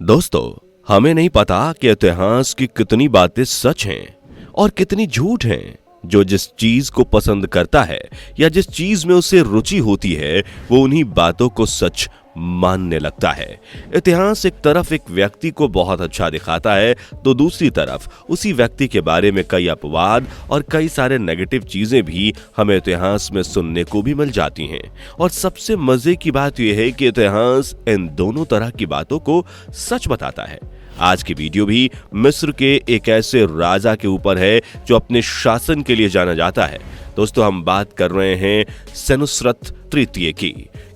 दोस्तों, हमें नहीं पता कि इतिहास की कितनी बातें सच हैं और कितनी झूठ हैं। जो जिस चीज को पसंद करता है या जिस चीज में उसे रुचि होती है, वो उन्हीं बातों को सच मानने लगता है। इतिहास एक तरफ एक व्यक्ति को बहुत अच्छा दिखाता है, तो दूसरी तरफ उसी व्यक्ति के बारे में कई अपवाद और कई सारे नेगेटिव चीजें भी हमें इतिहास में सुनने को भी मिल जाती हैं। और सबसे मजे की बात यह है कि इतिहास इन दोनों तरह की बातों को सच बताता है। आज की वीडियो भी मिस्र के एक ऐसे राजा के ऊपर है जो अपने शासन के लिए जाना जाता है। दोस्तों, हम बात कर रहे हैं सेनुस्रत तृतीय की।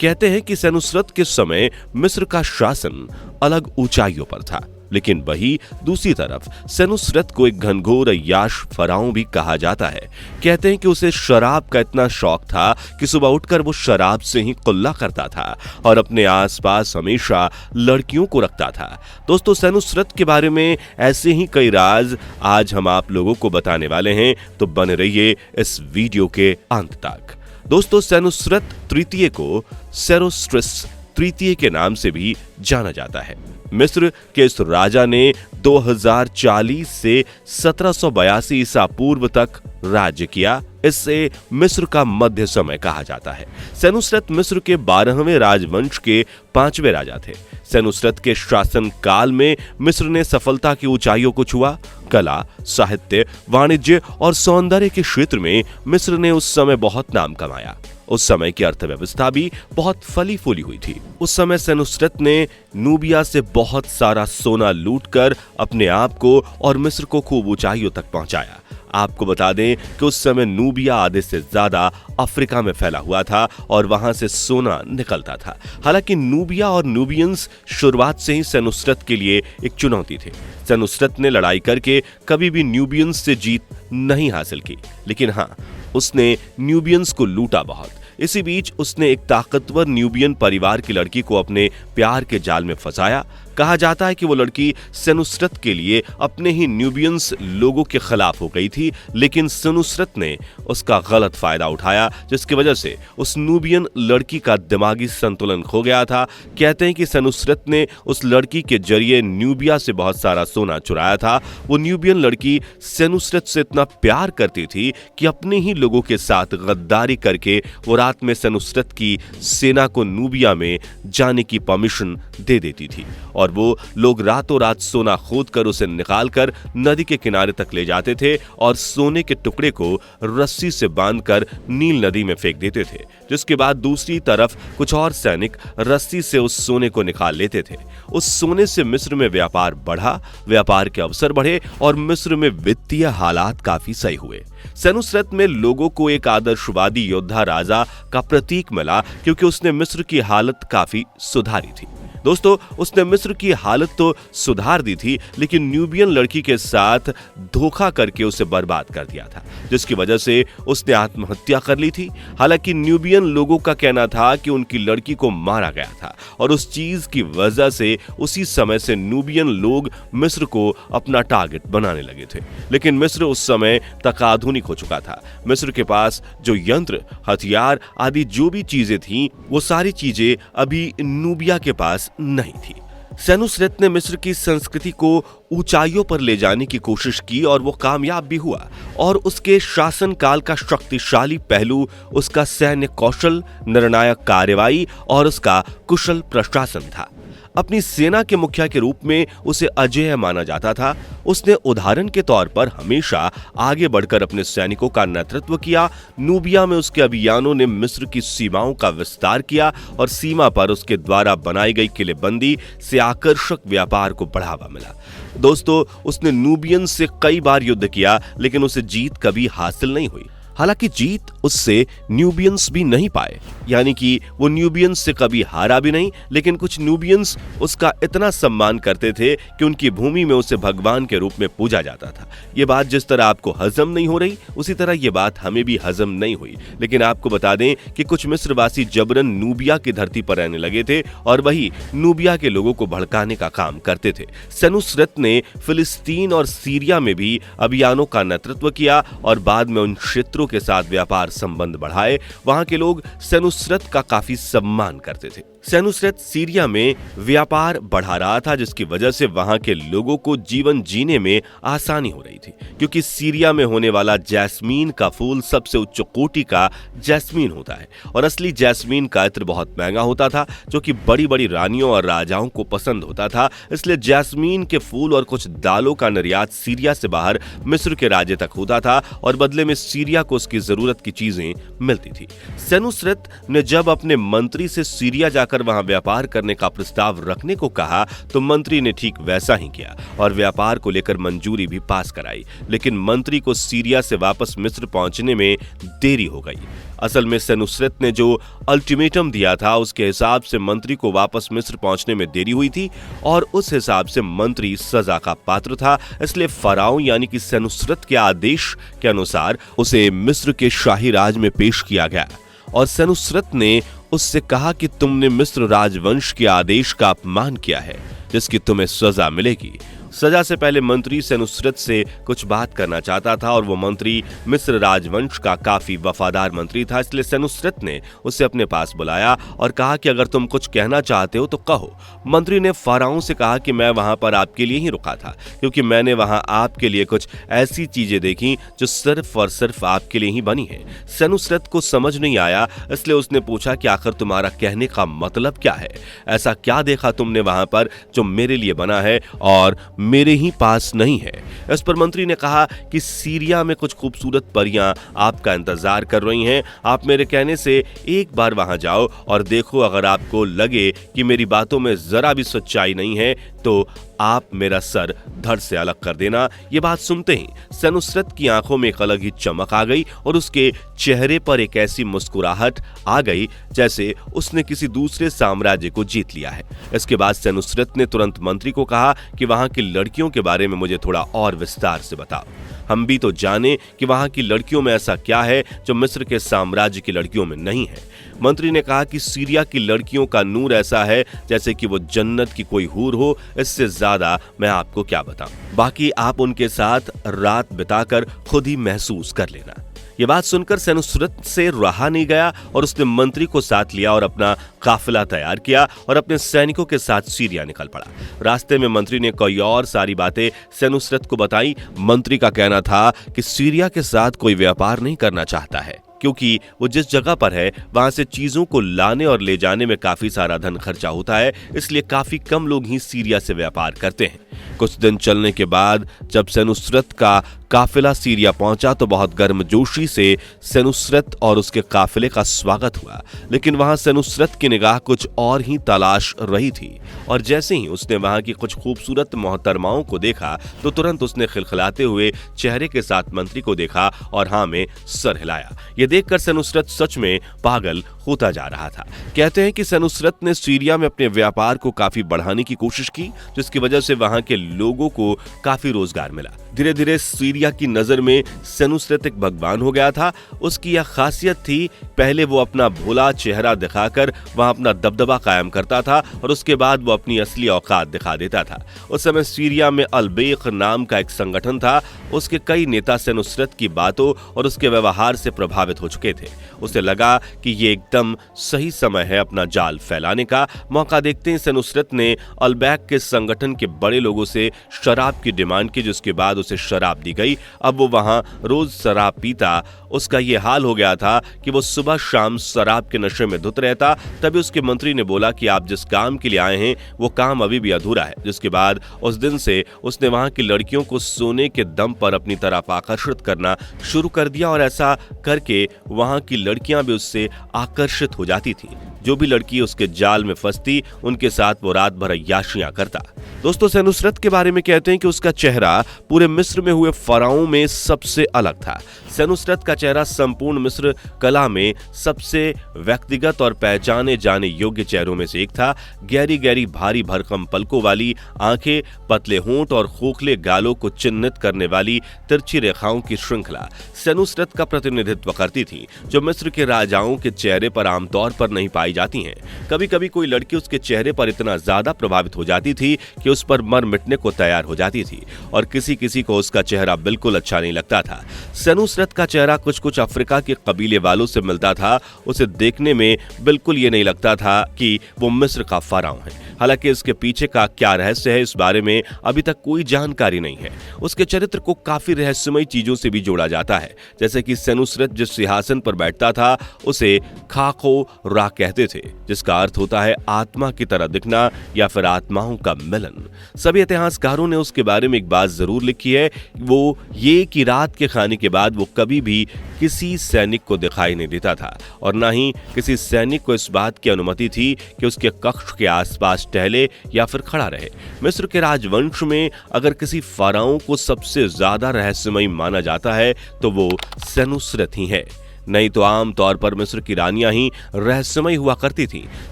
कहते हैं कि सेनुस्रत के समय मिस्र का शासन अलग ऊंचाइयों पर था, लेकिन वही दूसरी तरफ सेनुस्रत को एक घनघोर अय्याश फराओं भी कहा जाता है। कहते हैं कि उसे शराब का इतना शौक था कि सुबह उठकर वो शराब से ही कुल्ला करता था और अपने आसपास हमेशा लड़कियों को रखता था। दोस्तों, सेनुस्रत के बारे में ऐसे ही कई राज आज हम आप लोगों को बताने वाले हैं, तो बने रहिए इस वीडियो के अंत तक। दोस्तों, सेनुस्रत तृतीय को सेरोस्ट्रस तृतीय के नाम से भी जाना जाता है। मिस्र के इस राजा ने 2040 से 1782 ईसा पूर्व तक राज्य किया। इससे मिस्र का मध्य समय कहा जाता है। सेनुस्रत मिस्र के 12वें राजवंश के 5वें राजा थे। सेनुस्रत के शासन काल में मिस्र ने सफलता की ऊंचाइयों को छुआ। कला, साहित्य, वाणिज्य और सौंदर्य के क्षेत्र में मिस्र ने उस समय बहुत नाम कमाया। उस समय की अर्थव्यवस्था भी बहुत फली फूली हुई थी। उस समय सेनुस्रत ने नूबिया से बहुत सारा सोना लूटकर अपने आप को और मिस्र को खूब ऊंचाइयों तक पहुंचाया। आपको बता दें कि उस समय नूबिया आधे से ज्यादा अफ्रीका में फैला हुआ था और वहां से सोना निकलता था। हालांकि नूबिया और नूबियंस शुरुआत से ही सेनुस्रत के लिए एक चुनौती थे। सेनुस्रत ने लड़ाई करके कभी भी न्यूबियंस से जीत नहीं हासिल की, लेकिन हाँ, उसने न्यूबियंस को लूटा बहुत। इसी बीच उसने एक ताकतवर न्यूबियन परिवार की लड़की को अपने प्यार के जाल में फंसाया। कहा जाता है कि वो लड़की सेनुस्रत के लिए अपने ही न्यूबियंस लोगों के खिलाफ हो गई थी, लेकिन सेनुस्रत ने उसका गलत फायदा उठाया, जिसकी वजह से उस नूबियन लड़की का दिमागी संतुलन खो गया था। कहते हैं कि सेनुस्रत ने उस लड़की के जरिए न्यूबिया से बहुत सारा सोना चुराया था। वो न्यूबियन लड़की सेनुस्रत से इतना प्यार करती थी कि अपने ही लोगों के साथ गद्दारी करके वो रात में सेनुस्रत की सेना को नूबिया में जाने की परमिशन दे देती थी और वो लोग रातों रात सोना खोदकर उसे निकालकर नदी के किनारे तक ले जाते थे और सोने के टुकड़े को रस्सी से बांधकर नील नदी में फेंक देते थे, जिसके बाद दूसरी तरफ कुछ और सैनिक रस्सी से उस सोने को निकाल लेते थे। उस सोने से मिस्र में व्यापार बढ़ा, व्यापार के अवसर बढ़े और मिस्र में वित्तीय हालात काफी सही हुए। सेनुस्रत में लोगों को एक आदर्शवादी योद्धा राजा का प्रतीक मिला, क्योंकि उसने मिस्र की हालत काफी सुधारी थी। दोस्तों, उसने मिस्र की हालत तो सुधार दी थी, लेकिन न्यूबियन लड़की के साथ धोखा करके उसे बर्बाद कर दिया था, जिसकी वजह से उसने आत्महत्या कर ली थी। हालांकि न्यूबियन लोगों का कहना था कि उनकी लड़की को मारा गया था और उस चीज की वजह से उसी समय से न्यूबियन लोग मिस्र को अपना टारगेट बनाने लगे थे। लेकिन मिस्र उस समय तक आधुनिक हो चुका था। मिस्र के पास जो यंत्र, हथियार आदि जो भी चीजें थीं, वो सारी चीजें अभी नूबिया के पास नहीं थी। सेनुस्रत ने मिस्र की संस्कृति को ऊंचाइयों पर ले जाने की कोशिश की और वो कामयाब भी हुआ। और उसके शासनकाल का शक्तिशाली पहलू उसका सैन्य कौशल, निर्णायक कार्रवाई और उसका कुशल प्रशासन था। अपनी सेना के मुखिया के रूप में उसे अजेय माना जाता था। उसने उदाहरण के तौर पर हमेशा आगे बढ़कर अपने सैनिकों का नेतृत्व किया। नूबिया में उसके अभियानों ने मिस्र की सीमाओं का विस्तार किया और सीमा पर उसके द्वारा बनाई गई किलेबंदी से आकर्षक व्यापार को बढ़ावा मिला। दोस्तों, उसने नूबियन से कई बार युद्ध किया, लेकिन उसे जीत कभी हासिल नहीं हुई। हालांकि जीत उससे न्यूबियंस भी नहीं पाए, यानी कि वो न्यूबियंस से कभी हारा भी नहीं, लेकिन कुछ न्यूबियंस उसका इतना सम्मान करते थे कि उनकी भूमि में उसे भगवान के रूप में पूजा जाता था। ये बात जिस तरह आपको हजम नहीं हो रही, उसी तरह ये बात हमें भी हजम नहीं हुई। लेकिन आपको बता दें कि कुछ मिस्रवासी जबरन नूबिया की धरती पर रहने लगे थे और वही नूबिया के लोगों को भड़काने का काम करते थे। सेनुस्रत ने फिलिस्तीन और सीरिया में भी अभियानों का नेतृत्व किया और बाद में उन क्षेत्रों के साथ व्यापार संबंध बढ़ाए। वहां के लोग सेनुस्रत का काफी सम्मान करते थे। सेनुस्रत सीरिया में व्यापार बढ़ा रहा था, जिसकी वजह से वहां के लोगों को जीवन जीने में आसानी हो रही थी, क्योंकि सीरिया में होने वाला जैस्मीन का फूल सबसे उच्च कोटि का जैस्मीन होता है और असली जैस्मीन का इत्र बहुत महंगा होता था, जो कि बड़ी बड़ी रानियों और राजाओं को पसंद होता था। इसलिए जैस्मीन के फूल और कुछ दालों का निर्यात सीरिया से बाहर मिस्र के राज्य तक होता था और बदले में सीरिया को उसकी जरूरत की चीजें मिलती थी। सेनुस्रत ने जब अपने मंत्री से सीरिया जाकर वहां व्यापार करने का प्रस्ताव रखने को कहा तो मंत्री ने ठीक वैसा ही किया और व्यापार को लेकर मंजूरी भी पास कराई। लेकिन मंत्री को सीरिया से वापस मिस्र पहुंचने में देरी हो गई। असल में सेनुस्रत ने जो अल्टीमेटम दिया था उसके हिसाब से मंत्री को वापस मिस्र पहुंचने में देरी हुई थी और उस हिसाब से मंत्री सजा का पात्र था। इसलिए फराओ यानी कि सेनुस्रत के आदेश के अनुसार उसे मिस्र के शाही राज में पेश किया गया और सेनुस्रत ने उससे कहा कि तुमने मिस्र राजवंश के आदेश का अपमान किया है, जिसकी तुम्हें सजा मिलेगी। सजा से पहले मंत्री सेनुस्रत से कुछ बात करना चाहता था और वो मंत्री मिस्र राजवंश का काफी वफादार मंत्री था, इसलिए सेनुस्रत ने उसे अपने पास बुलाया और कहा कि अगर तुम कुछ कहना चाहते हो तो कहो। मंत्री ने फाराओं से कहा कि मैं वहां पर आपके लिए ही रुका था, क्योंकि मैंने वहां आपके लिए कुछ ऐसी चीजें देखी जो सिर्फ और सिर्फ आपके लिए ही बनी है। सेनुस्रत को समझ नहीं आया, इसलिए उसने पूछा कि आखिर तुम्हारा कहने का मतलब क्या है? ऐसा क्या देखा तुमने वहां पर जो मेरे लिए बना है और मेरे ही पास नहीं है? इस पर मंत्री ने कहा कि सीरिया में कुछ खूबसूरत परियां आपका इंतजार कर रही हैं। आप मेरे कहने से एक बार वहां जाओ और देखो, अगर आपको लगे कि मेरी बातों में जरा भी सच्चाई नहीं है तो आप मेरा सर धड़ से अलग कर देना। ये बात सुनते ही सेनुस्रत की आंखों में एक अलग ही चमक आ गई और उसके चेहरे पर एक ऐसी मुस्कुराहट आ गई जैसे उसने किसी दूसरे साम्राज्य को जीत लिया है। इसके बाद सेनुस्रत ने तुरंत मंत्री को कहा कि वहां की लड़कियों के बारे में मुझे थोड़ा और विस्तार से बताओ। हम भी तो जाने कि वहां की लड़कियों में ऐसा क्या है जो मिस्र के साम्राज्य की लड़कियों में नहीं है। मंत्री ने कहा कि सीरिया की लड़कियों का नूर ऐसा है जैसे कि वो जन्नत की कोई हूर हो। इससे ज्यादा मैं आपको क्या बताऊं, बाकी आप उनके साथ रात बिताकर खुद ही महसूस कर लेना। ये बात सुनकर सेनुस्रत से रहा नहीं गया और उसने मंत्री को साथ लिया और अपना काफिला तैयार किया और अपने सैनिकों के साथ सीरिया निकल पड़ा। रास्ते में मंत्री ने कोई और सारी बातें सेनुस्रत को बताई। मंत्री का कहना था कि सीरिया के साथ कोई व्यापार नहीं करना चाहता है, क्योंकि वो जिस जगह पर है वहां से चीजों को लाने और ले जाने में काफी सारा धन खर्चा होता है, इसलिए काफी कम लोग ही सीरिया से व्यापार करते हैं। कुछ दिन चलने के बाद जब सेनुस्रत का काफिला सीरिया पहुंचा तो बहुत गर्मजोशी से सेनुस्रत और उसके काफिले का स्वागत हुआ, लेकिन वहां सेनुस्रत की निगाह कुछ और ही तलाश रही थी और जैसे ही उसने वहां की कुछ खूबसूरत मोहतरमाओं को देखा तो तुरंत उसने खिलखिलाते हुए चेहरे के साथ मंत्री को देखा और हाँ में सर हिलाया। ये देखकर सेनुस्रत सच में पागल होता जा रहा था। कहते हैं कि सेनुस्रत ने सीरिया में अपने व्यापार को काफी बढ़ाने की कोशिश की, जिसकी वजह से वहां के लोगों को काफी रोजगार मिला। धीरे धीरे सीरिया की नजर में सेनुस्रत एक भगवान हो गया था। उसकी यह खासियत थी, पहले वो अपना भोला चेहरा दिखाकर वहां अपना दबदबा कायम करता था और उसके बाद वो अपनी असली औकात दिखा देता था। उस समय सीरिया में अलबेक नाम का एक संगठन था। उसके कई नेता सेनुस्रत की बातों और उसके व्यवहार से प्रभावित हो चुके थे। उसे लगा कि ये एकदम सही समय है अपना जाल फैलाने का। मौका देखते ही सेनुस्रत ने अलबेक के संगठन के बड़े लोगों से शराब की डिमांड की, जिसके बाद उसे शराब दी गई। अब वो वहां रोज शराब पीता। उसका ये हाल हो गया था कि वो सुबह शाम शराब के नशे में धुत रहता। तभी उसके मंत्री ने बोला कि आप जिस काम के लिए आए हैं वो काम अभी भी अधूरा है। जिसके बाद उस दिन से उसने वहां की लड़कियों को सोने के दम पर अपनी तरफ आकर्षित करना शुरू कर दिया और ऐसा करके वहां की लड़कियां भी उससे आकर्षित हो जाती थी। जो भी लड़की उसके जाल में फंसती उनके साथ वो रात भर अय्याशियां करता। दोस्तों, सेनुस्रत के बारे में कहते हैं कि उसका चेहरा पूरे मिस्र में हुए फराओं में सबसे अलग था। सेनुस्रत का चेहरा संपूर्ण मिस्र कला में सबसे व्यक्तिगत और पहचाने जाने योग्य चेहरों में से एक था। गहरी गहरी भारी भरकम पलकों वाली आंखें, पतले होंठ और खोखले गालों को चिन्हित करने वाली तिरछी रेखाओं की श्रृंखला सेनुस्रत का प्रतिनिधित्व करती थी, जो मिस्र के राजाओं के चेहरे पर आमतौर पर नहीं पाई जाती हैं। कभी कभी कोई लड़की उसके चेहरे पर इतना ज्यादा प्रभावित हो जाती थी कि उस पर मर मिटने को तैयार हो जाती थी और किसी किसी को उसका चेहरा बिल्कुल अच्छा नहीं लगता था। सेनुसरत का चेहरा कुछ कुछ अफ्रीका के कबीले वालों से मिलता था। उसे देखने में बिल्कुल ये नहीं लगता था कि वो मिस्र का फराओ है। हालांकि इसके पीछे का क्या रहस्य है, इस बारे में अभी तक कोई जानकारी नहीं है। उसके चरित्र को काफी रहस्यमयी चीजों से भी जोड़ा जाता है, जैसे कि सेनुसरत जिस सिंहासन पर बैठता था उसे खाको रा कहते थे, जिसका अर्थ होता है आत्मा की तरह दिखना या फिर आत्माओं का मिलन। सभी इतिहासकारों ने उसके बारे में एक बात जरूर लिखी है, वो ये कि रात के खाने के बाद वो कभी भी किसी सैनिक को दिखाई नहीं देता था और न ही किसी सैनिक को इस बात की अनुमति थी कि उसके कक्ष के आसपास टहले या फिर खड़ा रहे। मिस्र के राजवंश में अगर किसी फराओं को सबसे ज्यादा रहस्यमयी माना जाता है तो वो सेनुसरत ही है। नहीं तो आम तौर पर मिस्र की रानियां ही रहस्यमयी हुआ करती थीं।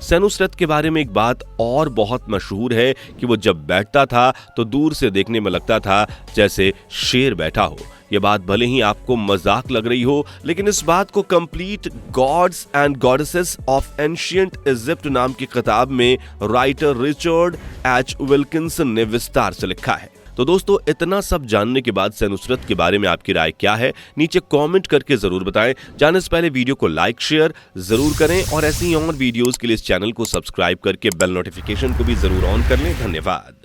सेनुसरत के बारे में एक बात और बहुत मशहूर है कि वो जब बैठता था तो दूर से देखने में लगता था जैसे शेर बैठा हो। ये बात भले ही आपको मजाक लग रही हो, लेकिन इस बात को complete gods and goddesses of ancient Egypt नाम की किताब में राइटर रिचर्ड एच विल्किंसन ने विस्तार से लिखा है। तो दोस्तों, इतना सब जानने के बाद सेनुसरत के बारे में आपकी राय क्या है, नीचे कमेंट करके जरूर बताएं। जाने से पहले वीडियो को लाइक शेयर जरूर करें और ऐसी ही और वीडियोस के लिए इस चैनल को सब्सक्राइब करके बेल नोटिफिकेशन को भी जरूर ऑन कर लें। धन्यवाद।